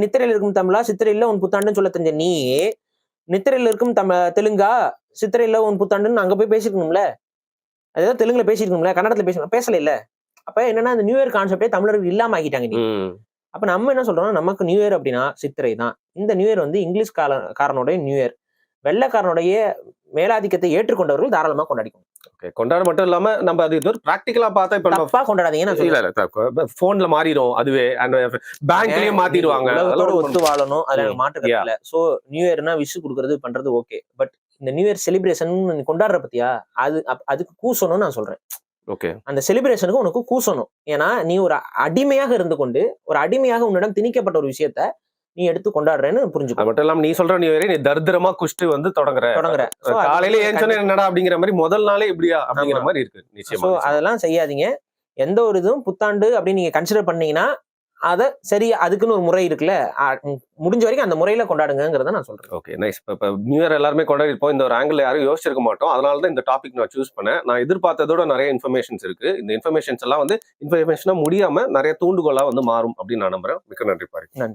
நித்திரையில் இருக்கும் தமிழா சித்திரையில உன் புத்தாண்டுன்னு சொல்ல தெரிஞ்ச நீ நித்திரையில இருக்கும் தெலுங்கா சித்திரையில உன் புத்தாண்டுன்னு அங்க போய் பேசிக்கணும்ல. அதாவது தெலுங்குல பேசிருக்கணும்ல, கன்னடத்துல பேசல இல்ல. அப்ப என்னன்னா அந்த நியூ இயர் கான்செப்டே தமிழர்கள் இல்லாம ஆக்கிட்டாங்க நீ. அப்ப நம்ம என்ன சொல்றோம், நமக்கு நியூ இயர் அப்படின்னா சித்திரை தான். இந்த நியூ இயர் வந்து இங்கிலீஷ் காரனுடைய நியூ இயர். வெள்ளைக்காரனுடைய மேலாதிக்கத்தை ஏற்றுக்கொண்டவர்கள் தாராளமா கொண்டாடிக்கணும். கொண்டாட மட்டும் இல்லாம நம்ம அது ஒரு பிராக்டிகலா பார்த்தா இப்ப தப்பா கொண்டாடாதீங்க. போன்ல மாறிடும், அதுவே பேங்க்லயும் மாத்திடுவாங்க. ஒத்து வாழணும், அதுல மாற்று இல்ல. சோ நியூ இயர்னா விஷ் கொடுக்கறது பண்றது ஓகே. பட் இந்த நியூ இயர் செலிப்ரேஷன் கொண்டாடுற பத்தியா அதுக்கு கூசணும்னு நான் சொல்றேன். அந்த செலிப்ரேஷனுக்கு உனக்கு கூசணும். ஏன்னா நீ ஒரு அடிமையாக இருந்து கொண்டு ஒரு அடிமையாக உன்னிடம் திணிக்கப்பட்ட ஒரு விஷயத்த நீ எடுத்து கொண்டாடுறேன்னு புரிஞ்சுக்கோ. மட்டும் இல்லாம நீ சொல்ற நியூ இயர் நீ தரித்திரமா குஷ்டு வந்து தொடங்குற காலையில ஏஞ்சோன்னு என்னடா அப்படிங்கிற மாதிரி முதல் நாளே இப்படியா அப்படிங்கிற மாதிரி இருக்கு. நிச்சயமா அதெல்லாம் செய்யாதீங்க. எந்த ஒரு இதுவும் புத்தாண்டு அப்படின்னு நீங்க கன்சிடர் பண்ணீங்கன்னா அதை சரி, அதுக்குன்னு ஒரு முறை இருக்குல்ல, முடிஞ்ச வரைக்கும் அந்த முறையில கொண்டாடுங்கிறத நான் சொல்றேன். Okay, nice. இப்போ நியூ இயர் எல்லாருமே கொண்டாடிப்போம். இந்த ஒரு ஆங்கிள் யாரும் யோசிச்சிருக்க மாட்டோம். அதனால தான் இந்த டாபிக் நான் சூஸ் பண்ணேன். நான் எதிர்பார்த்ததோட நிறைய இன்ஃபர்மேஷன்ஸ் இருக்கு. இந்த இன்ஃபர்மேஷன்ஸ் எல்லாம் வந்து இன்ஃபர்மேஷனா முடியாம நிறைய தூண்டுகோலா வந்து மாறும் அப்படின்னு நான் நம்புறேன். மிக்க நன்றி பாரு. நன்றி.